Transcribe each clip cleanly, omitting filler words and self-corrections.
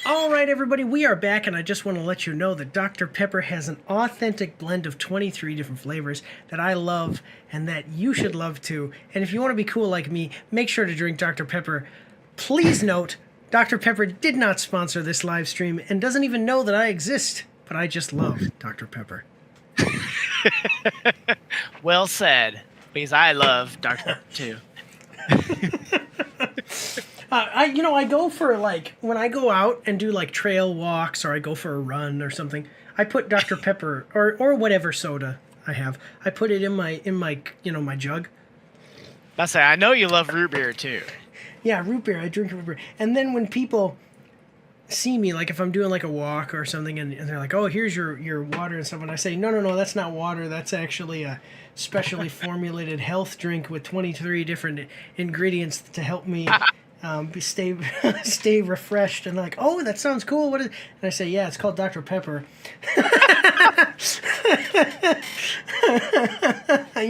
All right, everybody, we are back, and I just want to let you know that Dr. Pepper has an authentic blend of 23 different flavors that I love and that you should love too. And if you want to be cool like me, make sure to drink Dr. Pepper. Please note, Dr. Pepper did not sponsor this live stream and doesn't even know that I exist, but I just love Dr. Pepper. Well said, because I love Dr. Pepper too. I go for, like, when I go out and do, like, trail walks or I go for a run or something, I put Dr. Pepper or whatever soda I have. I put it in my my jug. I know you love root beer too. Yeah, root beer. I drink root beer. And then when people see me, like if I'm doing like a walk or something, and they're like, "Oh, here's your water and stuff," and I say, "No, that's not water. That's actually a specially formulated health drink with 23 different ingredients to help me stay refreshed." And like, "Oh, that sounds cool. What is?" And I say, "Yeah, it's called Dr. Pepper."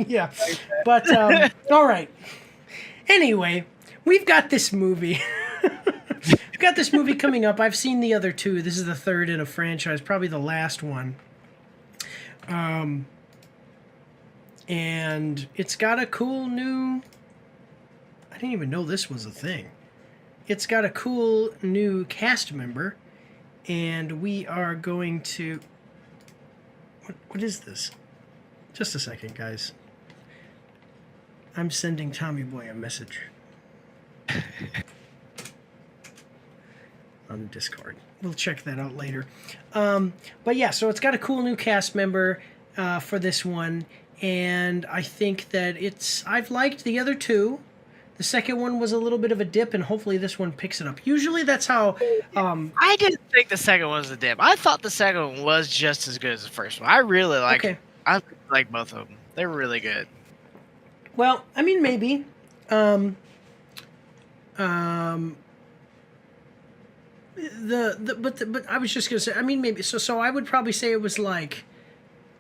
Yeah, but all right. Anyway, we've got this movie. We've got this movie coming up. I've seen the other two. This is the third in a franchise, probably the last one. And it's got a cool new... I didn't even know this was a thing. It's got a cool new cast member, and we are going to... What is this? Just a second, guys. I'm sending Tommy Boy a message. On Discord. We'll check that out later. But yeah, so it's got a cool new cast member for this one, and I think that I've liked the other two. The second one was a little bit of a dip, and hopefully this one picks it up. Usually that's how... I didn't think the second one was a dip. I thought the second one was just as good as the first one. I really like it. I like both of them. They're really good. Well, I mean, maybe. But I was just gonna say, I mean, maybe so I would probably say it was like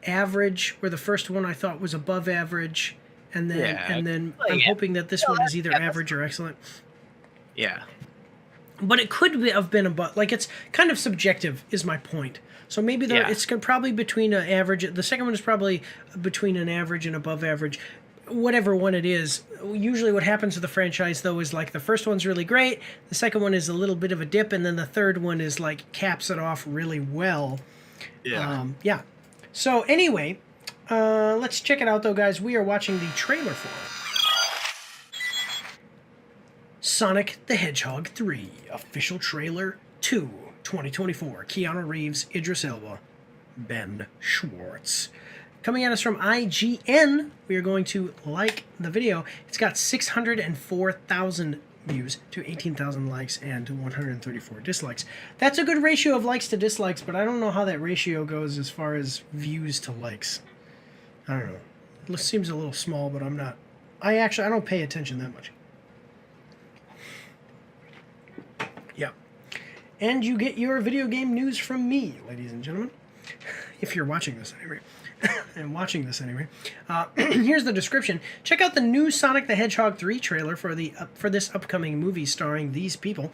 average, where the first one I thought was above average, and then I'm hoping that this one is either average or excellent. Yeah, but it could have been above. Like, it's kind of subjective, is my point. So maybe it's probably between an average. The second one is probably between an average and above average. Whatever one it is. Usually what happens with the franchise, though, is like the first one's really great, the second one is a little bit of a dip, and then the third one is like caps it off really well. Yeah. So anyway, let's check it out, though, guys. We are watching the trailer for Sonic the Hedgehog 3 official trailer 2 2024. Keanu Reeves, Idris Elba, Ben Schwartz. Coming at us from IGN, we are going to like the video. It's got 604,000 views to 18,000 likes and to 134 dislikes. That's a good ratio of likes to dislikes, but I don't know how that ratio goes as far as views to likes. I don't know. It seems a little small, but I'm not... I don't pay attention that much. Yeah. And you get your video game news from me, ladies and gentlemen. If you're watching this anyway. And watching this anyway. Here's the description. Check out the new Sonic the Hedgehog 3 trailer for this upcoming movie starring these people.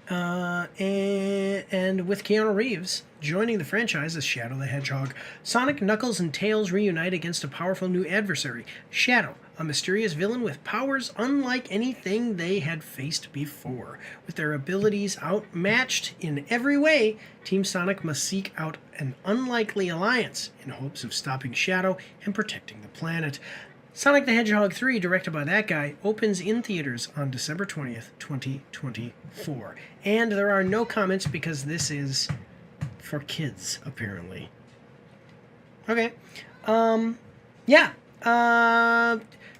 And with Keanu Reeves joining the franchise as Shadow the Hedgehog, Sonic, Knuckles, and Tails reunite against a powerful new adversary, Shadow, a mysterious villain with powers unlike anything they had faced before. With their abilities outmatched in every way, Team Sonic must seek out an unlikely alliance in hopes of stopping Shadow and protecting the planet. Sonic the Hedgehog 3, directed by that guy, opens in theaters on December 20th, 2024. And there are no comments because this is for kids, apparently. Okay. Yeah.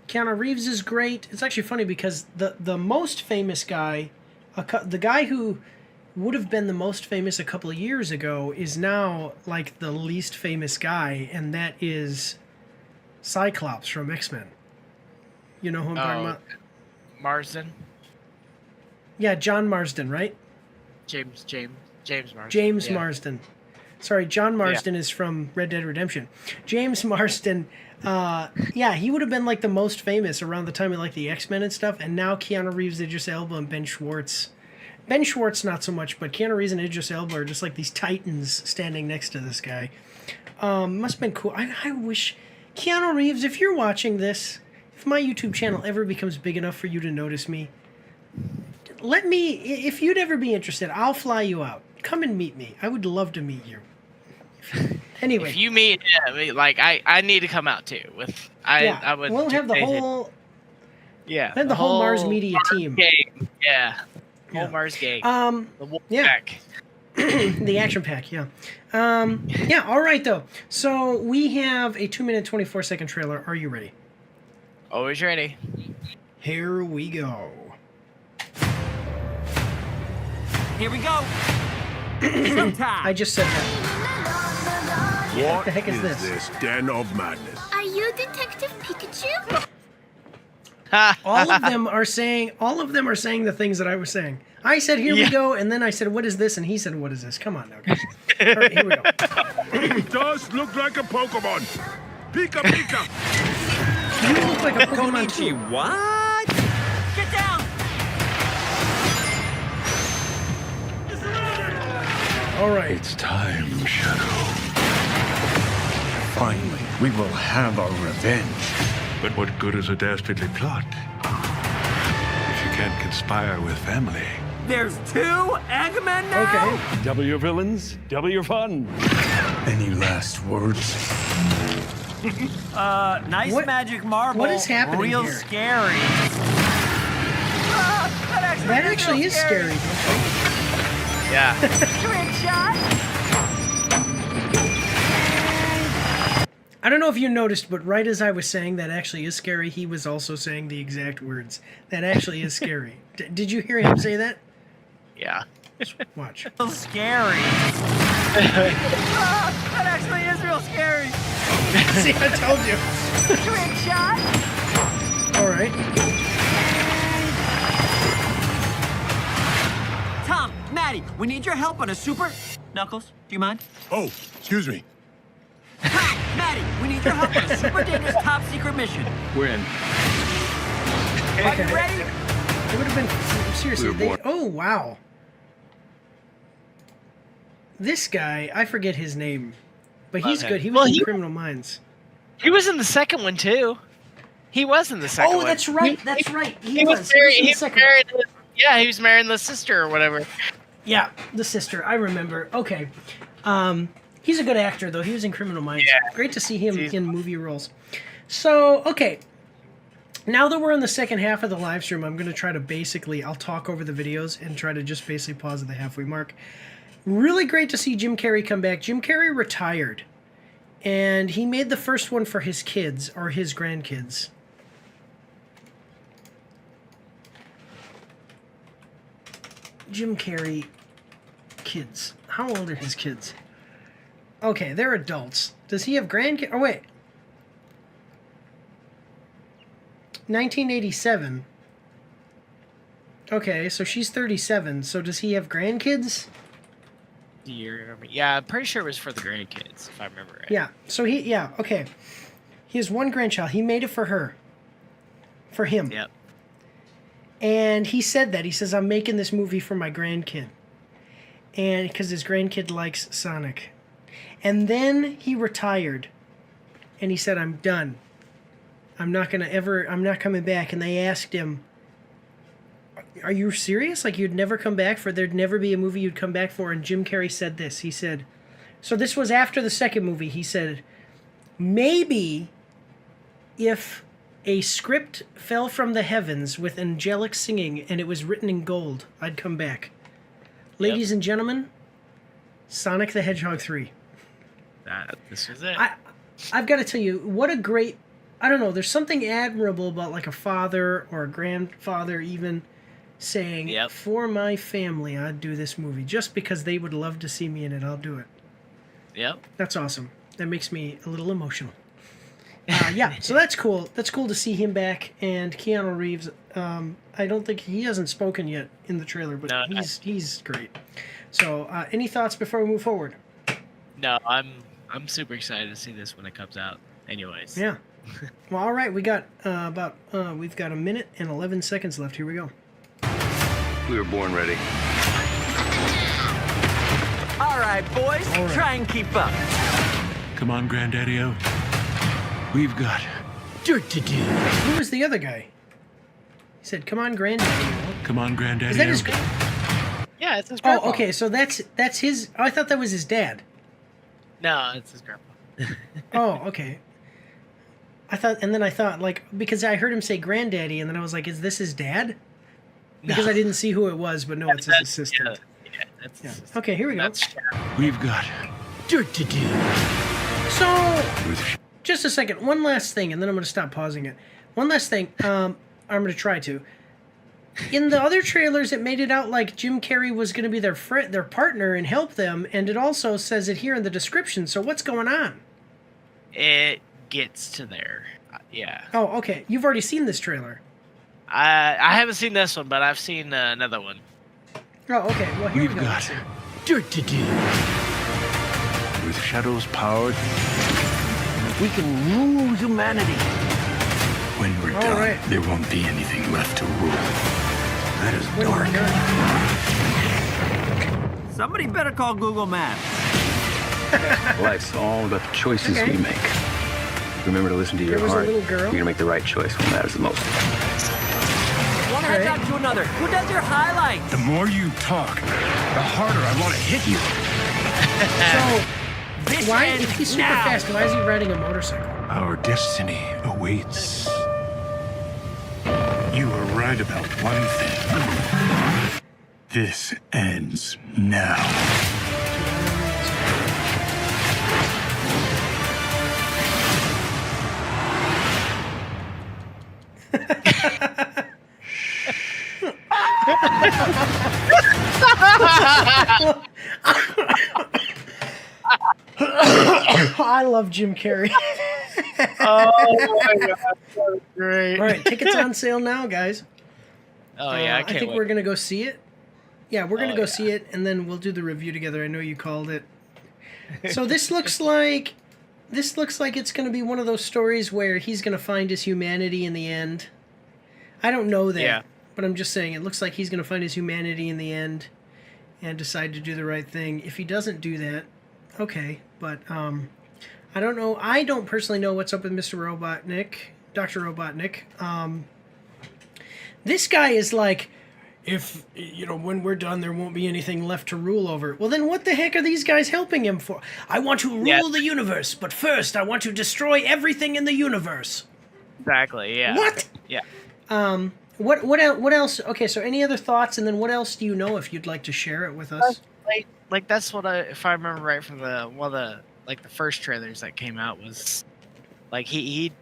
Keanu Reeves is great. It's actually funny because the most famous guy, the guy who would have been the most famous a couple of years ago, is now like the least famous guy, and that is Cyclops from X-Men. You know who I'm talking about? Marsden? Yeah, John Marsden, right? James Marsden. James Marsden. Sorry, John Marsden is from Red Dead Redemption. James Marsden, he would have been like the most famous around the time of like the X-Men and stuff, and now Keanu Reeves, Idris Elba, and Ben Schwartz Ben Schwartz, not so much, but Keanu Reeves and Idris Elba are just like these titans standing next to this guy. Must have been cool. I wish... Keanu Reeves, if you're watching this, if my YouTube channel ever becomes big enough for you to notice me, let me... If you'd ever be interested, I'll fly you out. Come and meet me. I would love to meet you. Anyway. If you meet him, like, I need to come out, too. I would... We'll have the whole... Yeah. We'll have the whole Mars Media team. Gang. Yeah. Whole Mars gang. The wolf pack. The action pack, yeah. All right, though. So we have a 2-minute, 24-second trailer. Are you ready? Always ready. Here we go. Here we go. Showtime. I just said that. What the heck is this? this den of madness? Are you Detective Pikachu? All of them are saying the things that I was saying. I said, here we go, and then I said, what is this? And he said, what is this? Come on now, guys. All right, here we go. It does look like a Pokemon. Pika Pika. You look like a Pokemon too. What? Get down. All right. It's time, Shadow. Finally, we will have our revenge. But what good is a dastardly plot if you can't conspire with family? There's 2 Eggmen now? Okay. Double your villains, double your fun. Any last words? Nice What- magic marble. what is happening Real here? scary. That actually is scary. Yeah. Trick shot. I don't know if you noticed, but right as I was saying that actually is scary, he was also saying the exact words. That actually is scary. Did you hear him say that? Yeah. Watch. Real scary. That actually is real scary. See, I told you. Trick shot. All right. Tom, Maddie, we need your help on a super... Knuckles, do you mind? Oh, excuse me. Tom, Maddie, we need your help on a super dangerous top secret mission. We're in. Are you ready? It would have been... Seriously. Oh, wow. This guy, I forget his name. But he's Love good. him. He was Well, in he- Criminal Minds. He was in the second one, too. He was in the second one. Oh, that's right. That's right. He was married. in the He was second one. married. He was marrying the sister or whatever. Yeah, the sister. I remember. Okay. He's a good actor, though. He was in Criminal Minds. Yeah. Great to see him in movie roles. So, okay. Now that we're in the second half of the live stream, I'm going to try to I'll talk over the videos and try to just basically pause at the halfway mark. Really great to see Jim Carrey come back. Jim Carrey retired. And he made the first one for his kids, or his grandkids. Jim Carrey kids. How old are his kids? Okay, they're adults. Does he have grandkids? Oh, wait. 1987. Okay, so she's 37. So does he have grandkids? Do you remember? Yeah, I'm pretty sure it was for the grandkids, if I remember right. Yeah. So okay. He has one grandchild. He made it for her. For him. Yep. And he said that. He says, I'm making this movie for my grandkid. And because his grandkid likes Sonic. And then he retired. And he said, I'm done. I'm not coming back. And they asked him, are you serious? Like, you'd never come back there'd never be a movie you'd come back for? And Jim Carrey said this. He said, so this was after the second movie. He said, maybe if a script fell from the heavens with angelic singing and it was written in gold, I'd come back. Ladies and gentlemen, Sonic the Hedgehog 3. This was it. I've got to tell you, what a great... I don't know, there's something admirable about like a father or a grandfather even saying, for my family, I'd do this movie. Just because they would love to see me in it, I'll do it. Yep. That's awesome. That makes me a little emotional. Yeah, so that's cool. That's cool to see him back. And Keanu Reeves, I don't think he hasn't spoken yet in the trailer, but he's great. So, any thoughts before we move forward? No, I'm super excited to see this when it comes out. Anyways. Yeah. Well, all right. We got we've got a minute and 11 seconds left. Here we go. We were born ready. right, boys. All right. Try and keep up. Come on, Granddaddy-O. We've got Dirt to do. Who was the other guy? He said, "Come on, Granddaddy." Come on, Granddaddy-O. Is that his? Yeah, it's his grandpa. Oh, okay. So that's his. Oh, I thought that was his dad. No, it's his grandpa. Oh, okay. I thought, like, because I heard him say granddaddy, and then I was like, is this his dad? Because No. I didn't see who it was, but no, it's his assistant. Yeah, that's his assistant. Okay, here we go. That's We've got Dirt to do. So, with just a second. One last thing, and then I'm going to stop pausing it. One last thing. I'm going to try to. In the other trailers, it made it out like Jim Carrey was going to be their friend, their partner, and help them, and it also says it here in the description. So what's going on? It gets to there. Yeah. Oh, okay. You've already seen this trailer. I haven't seen this one, but I've seen another one. Oh, okay. Well, here We've we go. got Let's see. Dirt to do. with Shadow's power. We can rule humanity. When we're All done, right. there won't be anything left to rule. That is Wait a dark. minute. Somebody better call Google Maps. Life's all about the choices Okay. we make. Remember to listen to your There was a heart. little girl. You're gonna make the right choice when it matters the most. One head up to another. Who does your highlights? The more you talk, the harder I want to hit you. So, This why, ends if he's super now. fast, why is he riding a motorcycle? Our destiny awaits. You were right about one thing. This ends now. I love Jim Carrey. Oh my god, so great. All right, tickets on sale now, guys. Oh yeah, I I can't think wait. we're gonna go see it. Yeah, we're gonna Oh, go yeah. see it, and then we'll do the review together. I know you called it. So this looks like it's gonna be one of those stories where he's gonna find his humanity in the end. I don't know that, Yeah. but I'm just saying it looks like he's gonna find his humanity in the end and decide to do the right thing. If he doesn't do that, okay, but I don't know. I don't personally know what's up with Mr. Robotnik, Dr. Robotnik. This guy is like, if, you know, when we're done, there won't be anything left to rule over. Well, then what the heck are these guys helping him for? I want to rule Yeah. the universe, but first I want to destroy everything in the universe. Exactly. Yeah. What? Yeah. What else? Okay, so any other thoughts, and then what else do you know if you'd like to share it with us? Like that's what if I remember right from the the first trailers that came out was like he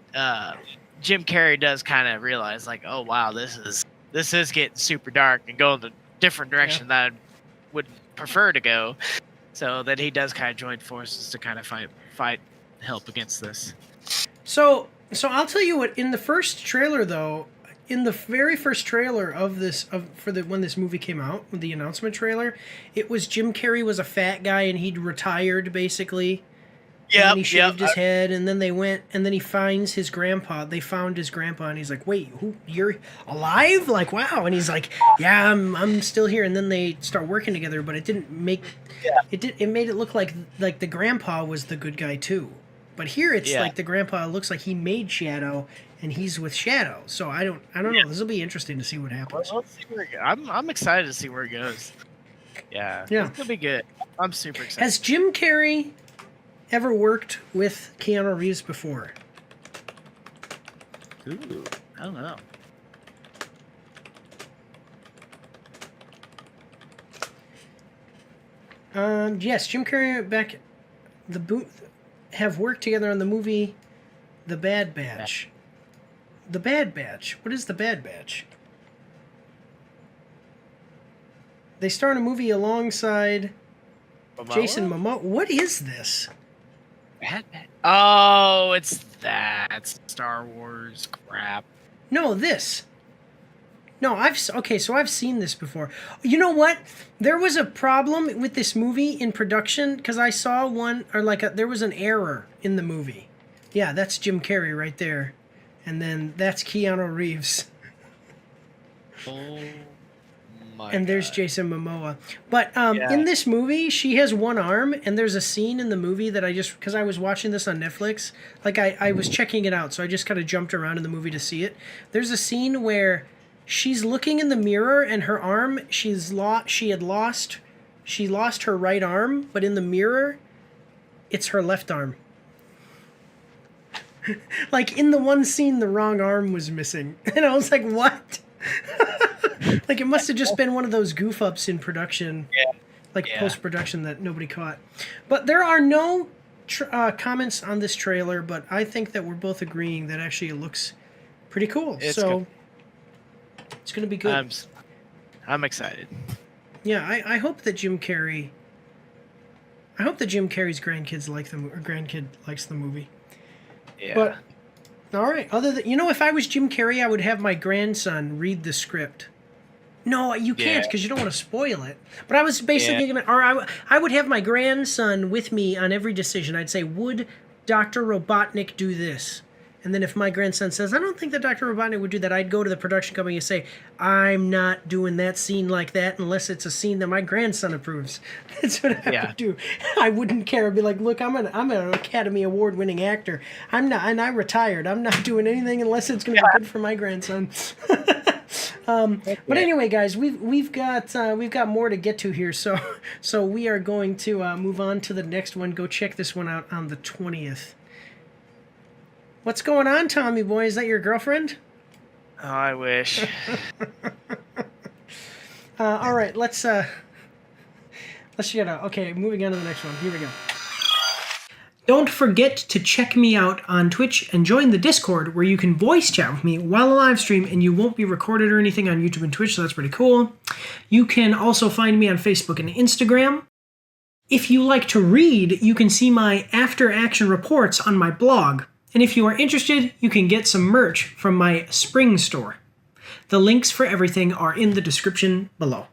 Jim Carrey does kind of realize like, oh wow, this is getting super dark and going the different direction that I would prefer to go. So that he does kind of join forces to kind of fight help against this. So I'll tell you what. In the first trailer, though, in the very first trailer of this, when this movie came out, the announcement trailer, it was Jim Carrey was a fat guy and he'd retired basically. Yeah. And he shaved his head, and then he finds his grandpa. They found his grandpa, and he's like, "Wait, who? You're alive? Like, wow!" And he's like, "Yeah, I'm still here." And then they start working together, but it didn't make. Yeah. It made it look like the grandpa was the good guy too, but here it's like the grandpa looks like he made Shadow, and he's with Shadow. So I don't know. This will be interesting to see what happens. Well, let's see where I'm excited to see where it goes. Yeah. Yeah. It's gonna be good. I'm super excited. Has Jim Carrey ever worked with Keanu Reeves before? Ooh, I don't know. Yes, Jim Carrey back the booth have worked together on the movie The Bad Batch. The Bad Batch. What is The Bad Batch? They star in a movie alongside Jason Momoa. What is this? Bad. Oh, it's that Star Wars crap. No, this. No, I've seen this before. You know what? There was a problem with this movie in production because I saw one, or there was an error in the movie. Yeah, that's Jim Carrey right there, and then that's Keanu Reeves. Oh my And there's God. Jason Momoa. But in this movie, she has one arm, and there's a scene in the movie that because I was watching this on Netflix, like I was checking it out, so I just kind of jumped around in the movie to see it. There's a scene where she's looking in the mirror, and her arm, she lost her right arm, but in the mirror, it's her left arm. Like, in the one scene, the wrong arm was missing. And I was like, what? Like, it must have just been one of those goof-ups in production. Post-production that nobody caught. But there are no comments on this trailer, but I think that we're both agreeing that actually it looks pretty cool. It's going to be good. I'm excited. Yeah, I hope that Jim Carrey... I hope that Jim Carrey's grandkids like the or grandkid likes the movie. Yeah. But all right, if I was Jim Carrey, I would have my grandson read the script. No, you can't because you don't want to spoil it. But I was basically gonna, or I would have my grandson with me on every decision. I'd say, would Dr. Robotnik do this? And then if my grandson says, I don't think that Dr. Robotnik would do that, I'd go to the production company and say, I'm not doing that scene like that unless it's a scene that my grandson approves. That's what I would do. I wouldn't care. I'd be like, look, I'm an Academy Award winning actor. I'm not, and I retired. I'm not doing anything unless it's going to be good for my grandson. But anyway, guys, we've got more to get to here, so we are going to move on to the next one. Go check this one out on the 20th. What's going on, Tommy boy? Is that your girlfriend? Oh, I wish. All right, let's get out. Okay, moving on to the next one. Here we go. Don't forget to check me out on Twitch and join the Discord where you can voice chat with me while I live stream, and you won't be recorded or anything on YouTube and Twitch, so that's pretty cool. You can also find me on Facebook and Instagram. If you like to read, you can see my after-action reports on my blog. And if you are interested, you can get some merch from my spring store. The links for everything are in the description below.